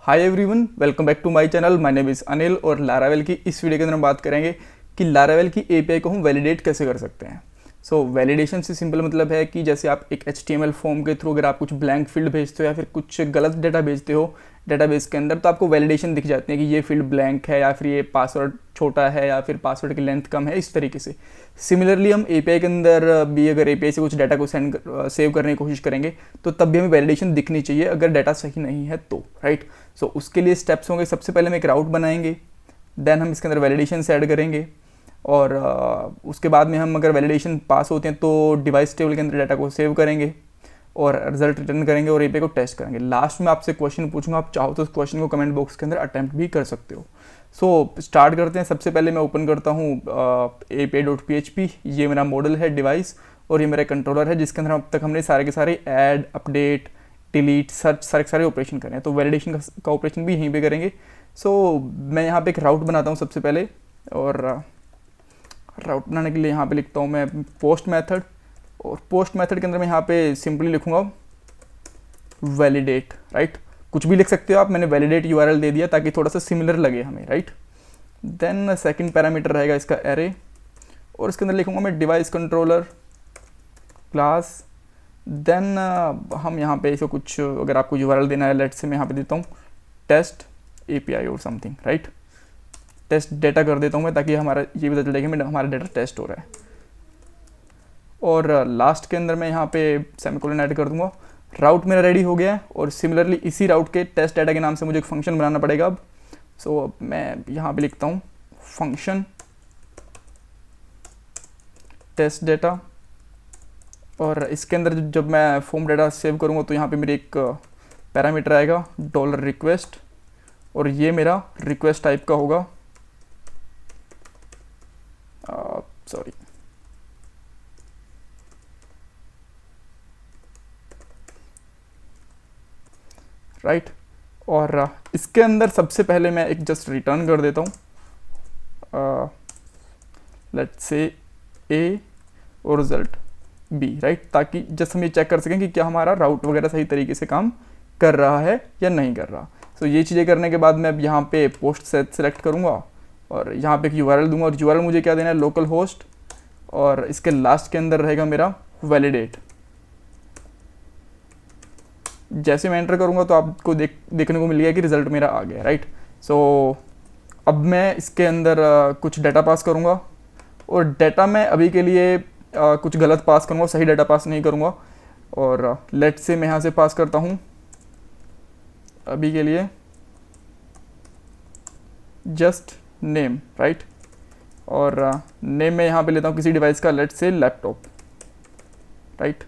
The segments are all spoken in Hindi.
Hi everyone, welcome back to my channel. My name is Anil और लारावेल की इस वीडियो के अंदर हम बात करेंगे कि लारावेल की एपीआई को हम वैलिडेट कैसे कर सकते हैं। सो वैलिडेशन से सिंपल मतलब है कि जैसे आप एक HTML फॉर्म के थ्रू अगर आप कुछ ब्लैंक फील्ड भेजते हो या फिर कुछ गलत डेटा भेजते हो डेटाबेस के अंदर, तो आपको वैलिडेशन दिख जाती है कि ये फील्ड ब्लैंक है या फिर ये पासवर्ड छोटा है या फिर पासवर्ड की लेंथ कम है, इस तरीके से। सिमिलरली हम एपीआई के अंदर भी अगर एपीआई से कुछ डाटा को सेव करने की कोशिश करेंगे तो तब भी हमें वैलिडेशन दिखनी चाहिए अगर डाटा सही नहीं है तो, राइट। सो उसके लिए स्टेप्स होंगे। सबसे पहले हम एक राउट बनाएंगे, देन हम इसके अंदर वैलिडेशन ऐड करेंगे और उसके बाद में हम अगर वैलिडेशन पास होते हैं तो डिवाइस टेबल के अंदर डाटा को सेव करेंगे और रिजल्ट रिटर्न करेंगे और एपीआई को टेस्ट करेंगे। लास्ट में आपसे क्वेश्चन पूछूंगा, आप चाहो तो उस क्वेश्चन को कमेंट बॉक्स के अंदर अटेम्प्ट भी कर सकते हो। सो स्टार्ट करते हैं। सबसे पहले मैं ओपन करता हूँ api.php। ये मेरा मॉडल है डिवाइस और ये मेरा कंट्रोलर है जिसके अंदर अब तक हमने सारे के सारे ऐड, अपडेट, डिलीट, सर्च सारे ऑपरेशन करें हैं। तो वैलिडेशन का ऑपरेशन भी यहीं पे करेंगे। सो मैं यहाँ पे एक राउट बनाता हूँ सबसे पहले, और राउट बनाने के लिए यहाँ पे लिखता हूँ मैं पोस्ट मेथड, और पोस्ट मेथड के अंदर मैं यहाँ पे सिंपली लिखूँगा वैलिडेट, राइट। कुछ भी लिख सकते हो आप, मैंने वैलिडेट यूआरएल दे दिया ताकि थोड़ा सा सिमिलर लगे हमें, राइट। देन सेकंड पैरामीटर रहेगा इसका एरे, और इसके अंदर लिखूँगा मैं डिवाइस कंट्रोलर क्लास। देन हम यहाँ पे इसको कुछ अगर आपको यूआरएल देना है, लेट से मैं यहाँ पे देता हूँ टेस्ट एपीआई और समथिंग, राइट। टेस्ट डेटा कर देता हूँ मैं ताकि हमारा ये पता चलेगा कि हमारा डेटा टेस्ट हो रहा है। और लास्ट के अंदर मैं यहाँ पे सेमीकोलन ऐड कर दूंगा। राउट मेरा रेडी हो गया है और सिमिलरली इसी राउट के टेस्ट डेटा के नाम से मुझे एक फंक्शन बनाना पड़ेगा अब। सो मैं यहाँ पे लिखता हूँ फंक्शन टेस्ट डेटा, और इसके अंदर जब मैं फॉर्म डेटा सेव करूँगा तो यहाँ पे मेरे एक पैरामीटर आएगा $request, और ये मेरा रिक्वेस्ट टाइप का होगा, सॉरी राइट। और इसके अंदर सबसे पहले मैं एक जस्ट रिटर्न कर देता हूँ, लेट्स से ए और रिजल्ट बी, राइट, ताकि जस्ट हम ये चेक कर सकें कि क्या हमारा राउट वगैरह सही तरीके से काम कर रहा है या नहीं कर रहा। सो ये चीज़ें करने के बाद मैं अब यहाँ पे पोस्ट सेलेक्ट करूँगा और यहाँ पे एक यूआरएल दूंगा, और यूआरएल मुझे क्या देना है, लोकल होस्ट, और इसके लास्ट के अंदर रहेगा मेरा वैलिडेट। जैसे मैं एंटर करूँगा तो आपको देखने को मिल गया कि रिजल्ट मेरा आ गया, राइट। सो अब मैं इसके अंदर कुछ डाटा पास करूँगा, और डाटा मैं अभी के लिए कुछ गलत पास करूँगा, सही डाटा पास नहीं करूँगा। और लेट से मैं यहाँ से पास करता हूँ अभी के लिए जस्ट नेम, राइट। और नेम मैं यहाँ पे लेता हूँ किसी डिवाइस का, लेट से लैपटॉप, राइट,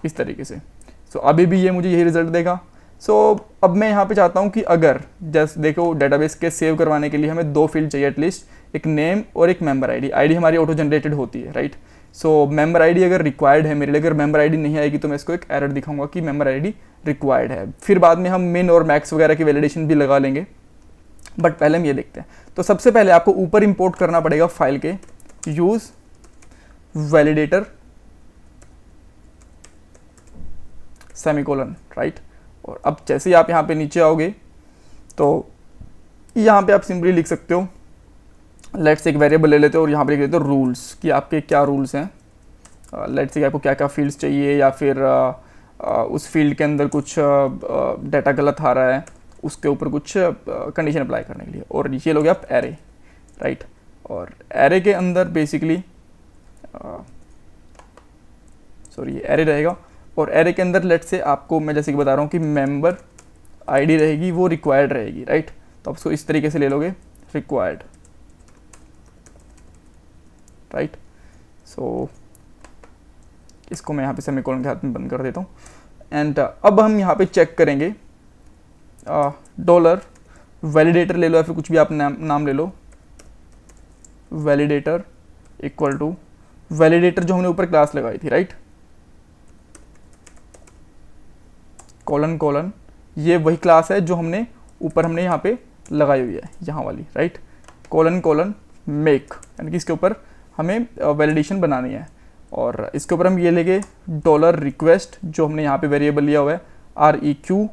इस तरीके से। सो अभी भी ये मुझे यही रिजल्ट देगा। सो अब मैं यहाँ पे चाहता हूँ कि अगर जस्ट देखो डेटाबेस के सेव करवाने के लिए हमें दो फील्ड चाहिए एटलीस्ट, एक नेम और एक मेंबर आईडी। आईडी हमारी ऑटो जनरेटेड होती है, राइट। सो मेंबर आईडी अगर रिक्वायर्ड है मेरे लिए, अगर मेंबर आईडी नहीं आएगी तो मैं इसको एक एरर दिखाऊंगा कि मेंबर आईडी रिक्वायर्ड है। फिर बाद में हम मिन और मैक्स वगैरह की वैलिडेशन भी लगा लेंगे, बट पहले हम ये देखते हैं। तो सबसे पहले आपको ऊपर इंपोर्ट करना पड़ेगा फाइल के यूज वैलिडेटर सेमीकोलन, राइट। और अब जैसे ही आप यहाँ पे नीचे आओगे तो यहाँ पे आप सिंपली लिख सकते हो, लेट्स एक वेरिएबल ले लेते हो और यहाँ पे लिख देते हो रूल्स, कि आपके क्या रूल्स हैं। लेट्स से आपको क्या क्या फील्ड्स चाहिए, या फिर उस फील्ड के अंदर कुछ डाटा गलत आ रहा है, उसके ऊपर कुछ कंडीशन अप्लाई करने के लिए। और ये लोगे आप एरे, राइट। और एरे के अंदर बेसिकली सॉरी एरे रहेगा, और एरे के अंदर लेट से आपको मैं जैसे कि बता रहा हूँ कि मेंबर आईडी रहेगी वो रिक्वायर्ड रहेगी, राइट। तो आप उसको इस तरीके से ले लोगे, रिक्वायर्ड, राइट। सो इसको मैं यहाँ पे सेमीकोलन के हाथ में बंद कर देता हूँ। एंड अब हम यहाँ पे चेक करेंगे डॉलर वैलिडेटर ले लो या फिर कुछ भी आप नाम ले लो, वैलिडेटर इक्वल टू वैलिडेटर जो हमने ऊपर क्लास लगाई थी, राइट, कॉलन कॉलन, ये वही क्लास है जो हमने ऊपर यहाँ पे लगाई हुई है, यहाँ वाली, राइट। कॉलन कॉलन मेक, यानी कि इसके ऊपर हमें वैलिडेशन बनानी है। और इसके ऊपर हम ये लेंगे $request जो हमने यहाँ पे वेरिएबल लिया हुआ है, REQ,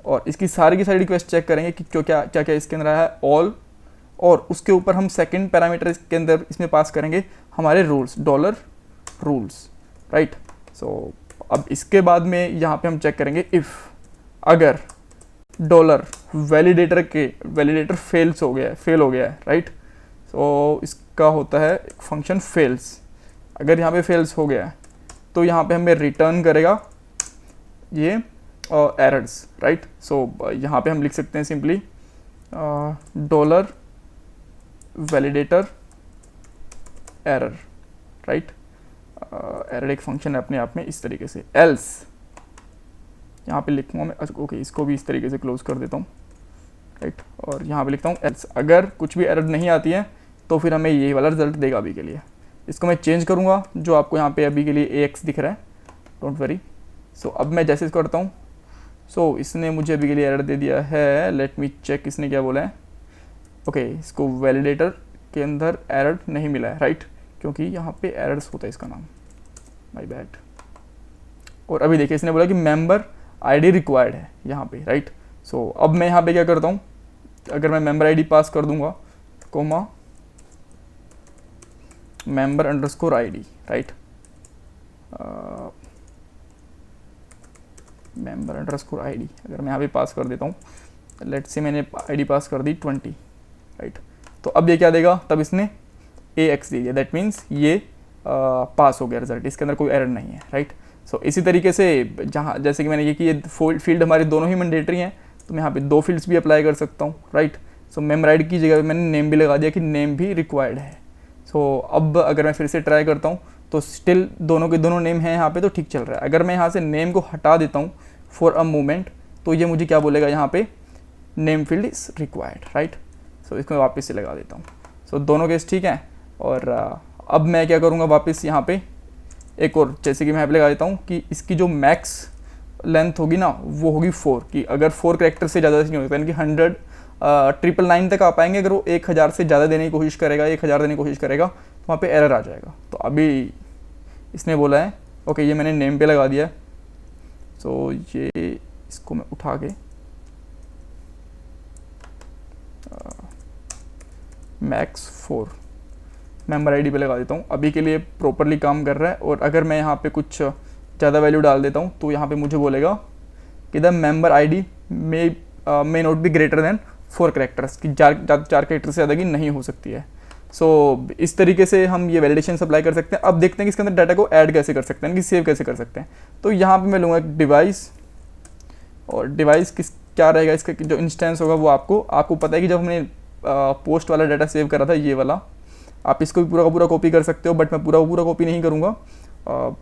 और इसकी सारी की सारी रिक्वेस्ट चेक करेंगे कि क्या क्या इसके अंदर आया है, ऑल, और उसके ऊपर हम सेकंड पैरामीटर के अंदर इसमें पास करेंगे हमारे रूल्स, डॉलर रूल्स, राइट। सो अब इसके बाद में यहाँ पे हम चेक करेंगे इफ़ अगर डॉलर वैलिडेटर फेल हो गया है, राइट। सो इसका होता है फंक्शन फेल्स। अगर यहाँ पे फेल्स हो गया है तो यहाँ पे हमें रिटर्न करेगा ये एरर्स, राइट। सो यहाँ पे हम लिख सकते हैं simply dollar validator error, right. Error एक फंक्शन है अपने आप में इस तरीके से। एल्स यहाँ पे लिखूँगा मैं, ओके इसको भी इस तरीके से क्लोज कर देता हूँ, राइट। और यहाँ पे लिखता हूँ एल्स, अगर कुछ भी एरर नहीं आती है तो फिर हमें यही वाला रिजल्ट देगा अभी के लिए। इसको मैं चेंज करूँगा, जो आपको यहाँ पे अभी के लिए AX दिख रहा है, डोंट वरी। सो अब मैं जैसे इसको करता हूँ, सो इसने मुझे अभी के लिए एरर दे दिया है। लेट मी चेक इसने क्या बोला है। ओके इसको वैलिडेटर के अंदर एरर नहीं मिला है, राइट, क्योंकि यहाँ पे एरर्स होता है इसका नाम, माय बैड। और अभी देखिए इसने बोला कि मेंबर ID रिक्वायर्ड है यहाँ पे, राइट। सो अब मैं यहाँ पे क्या करता हूँ, अगर मैं मेंबर ID पास कर दूंगा, comma member underscore ID, right, member underscore ID अगर मैं यहाँ पे पास कर देता हूँ, लेट्स से मैंने ID पास कर दी 20, राइट। तो अब ये क्या देगा, तब इसने AX दे दिया, दैट मीन्स ये पास हो गया रिजल्ट, इसके अंदर कोई एरर नहीं है, राइट। सो इसी तरीके से जहाँ जैसे कि मैंने ये कि ये फील्ड हमारे दोनों ही मैंडेटरी हैं, तो मैं यहाँ पे 2 फील्ड्स भी अप्लाई कर सकता हूँ, राइट। सो मेंबर ID की जगह मैंने नेम भी लगा दिया कि नेम भी रिक्वायर्ड है। सो अब अगर मैं फिर से ट्राई करता हूँ तो स्टिल दोनों के दोनों नेम हैं यहाँ पे, तो ठीक चल रहा है। अगर मैं यहाँ से नेम को हटा देता हूँ फॉर अ मोमेंट, तो ये मुझे क्या बोलेगा यहाँ पे, name field is required, right. So इसको वापस से लगा देता हूँ। सो दोनों केस ठीक हैं। और अब मैं क्या करूँगा, वापस यहाँ पे एक और, जैसे कि मैं यहाँ पे लगा देता हूँ कि इसकी जो मैक्स लेंथ होगी ना वो होगी 4, कि अगर 4 कैरेक्टर से ज़्यादा नहीं होगा, यानी कि 100 999 तक आ पाएंगे। अगर वो 1000 से ज़्यादा देने की कोशिश करेगा, 1000 देने की कोशिश करेगा, तो वहाँ पे एरर आ जाएगा। तो अभी इसने बोला है, ओके ये मैंने नेम पे लगा दिया। सो ये इसको मैं उठा के मैक्स 4 मेंबर ID पे लगा देता हूँ। अभी के लिए प्रॉपरली काम कर रहा है। और अगर मैं यहाँ पे कुछ ज़्यादा वैल्यू डाल देता हूँ तो यहाँ पे मुझे बोलेगा कि the member ID may not be greater than 4 characters, कि 4 कैरेक्टर से ज़्यादा की नहीं हो सकती है। सो इस तरीके से हम ये वैलिडेशन अप्लाई कर सकते हैं। अब देखते हैं कि इसके अंदर डाटा को ऐड कैसे कर सकते हैं, कि सेव कैसे कर सकते हैं। तो यहाँ पे मैं लूँगा एक डिवाइस, और डिवाइस क्या रहेगा, इसका जो इंस्टेंस होगा वो आपको पता है कि जब हमने पोस्ट वाला डाटा सेव करा था, ये वाला, आप इसको भी पूरा का पूरा कॉपी कर सकते हो, बट मैं पूरा कॉपी नहीं करूँगा।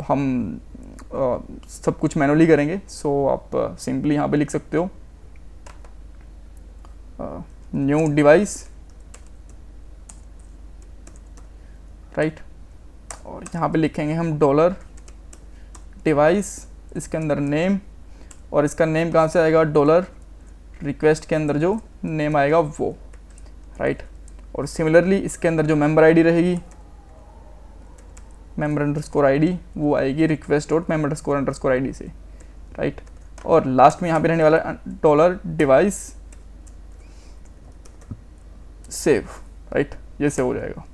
हम सब कुछ मैनुअली करेंगे। सो आप सिंपली यहाँ पे लिख सकते हो न्यू डिवाइस, राइट। और यहाँ पे लिखेंगे हम डॉलर डिवाइस, इसके अंदर नेम, और इसका नेम कहाँ से आएगा, डॉलर रिक्वेस्ट के अंदर जो नेम आएगा वो, राइट। और सिमिलरली इसके अंदर जो मेंबर ID रहेगी, मेंबर अंडरस्कोर ID, वो आएगी request dot member underscore ID से, राइट। और लास्ट में यहाँ पे रहने वाला डॉलर डिवाइस सेव, राइट। ये सेव हो जाएगा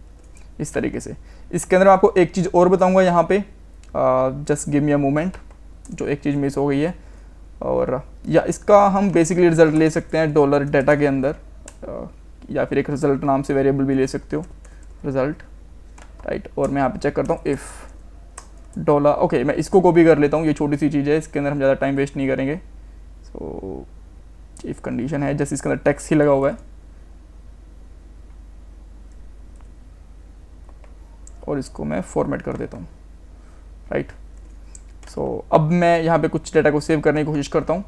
इस तरीके से। इसके अंदर मैं आपको एक चीज़ और बताऊंगा यहाँ पे, just give me a moment, जो एक चीज़ मिस हो गई है। और या इसका हम बेसिकली रिजल्ट ले सकते हैं डॉलर डाटा के अंदर, या फिर एक रिजल्ट नाम से वेरिएबल भी ले सकते हो, रिजल्ट, राइट। और मैं यहाँ पे चेक करता हूँ इफ़ डॉलर, ओके मैं इसको कॉपी कर लेता हूँ, ये छोटी सी चीज़ है, इसके अंदर हम ज़्यादा टाइम वेस्ट नहीं करेंगे। सो इफ़ कंडीशन है, जैसे इसके अंदर टेक्स्ट ही लगा हुआ है, और इसको मैं फॉर्मेट कर देता हूँ, राइट। सो अब मैं यहाँ पे कुछ डेटा को सेव करने की कोशिश करता हूँ।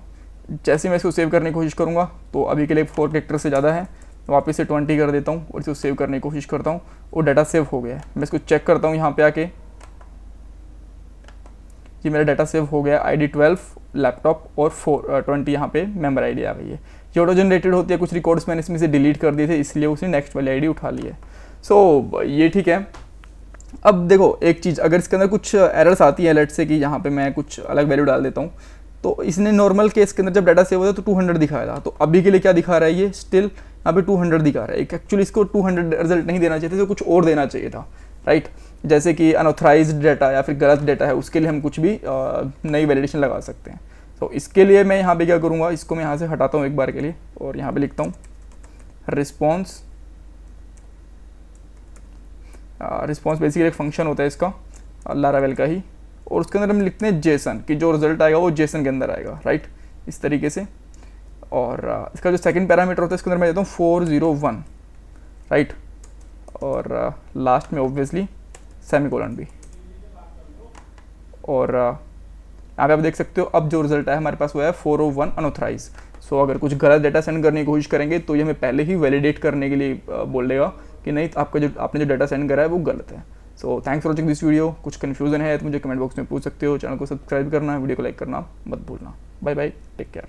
जैसे मैं इसको सेव करने की कोशिश करूँगा तो अभी के लिए 4 कैरेक्टर से ज़्यादा है, वापस से 20 कर देता हूँ और इसको सेव करने की कोशिश करता हूँ, और डाटा सेव हो गया है। मैं इसको चेक करता हूँ यहाँ पे आके, ये मेरा डाटा सेव हो गया, ID 12 लैपटॉप और 20 यहाँ पे मेंबर ID आ गई है। ये ऑटो जनरेटेड होती है, कुछ रिकॉर्ड्स मैंने इसमें से डिलीट कर दिए थे, इसलिए उसने नेक्स्ट वाली ID उठा ली है। सो ये ठीक है। अब देखो एक चीज़, अगर इसके अंदर कुछ एरर्स आती है, लेट्स से कि यहाँ पे मैं कुछ अलग वैल्यू डाल देता हूँ, तो इसने नॉर्मल केस के अंदर जब डाटा सेव होता है तो 200 दिखाया था, तो अभी के लिए क्या दिखा रहा है, ये स्टिल यहाँ पे 200 दिखा रहा है। एक्चुअली इसको 200 रिजल्ट नहीं देना चाहिए था, तो कुछ और देना चाहिए था, राइट। जैसे कि अनऑथराइज्ड डाटा या फिर गलत डाटा है, उसके लिए हम कुछ भी नई वैलिडेशन लगा सकते हैं। तो इसके लिए मैं यहाँ पे क्या करूँगा, इसको मैं यहाँ से हटाता हूँ एक बार के लिए और यहाँ पे लिखता हूँ रिस्पॉन्स। रिस्पॉन्स बेसिकली एक फंक्शन होता है इसका, लारावेल का ही, और उसके अंदर हम लिखते हैं जेसन, कि जो रिजल्ट आएगा वो जेसन के अंदर आएगा, राइट, इस तरीके से। और इसका जो सेकंड पैरामीटर होता है इसके अंदर मैं देता हूँ 401, राइट, और लास्ट में ऑब्वियसली सेमीकोलन भी। और यहाँ पे आप देख सकते हो अब जो रिजल्ट है हमारे पास वो है 401 अनऑथराइज। सो अगर कुछ गलत डाटा सेंड करने की कोशिश करेंगे तो ये हमें पहले ही वैलिडेट करने के लिए बोल देगा कि नहीं, आपका जो आपने जो डाटा सेंड करा है वो गलत है। So thanks for watching this video. कुछ कन्फ्यूजन है तो मुझे कमेंट बॉक्स में पूछ सकते हो। चैनल को सब्सक्राइब करना, वीडियो को लाइक करना मत भूलना। Bye bye, take care.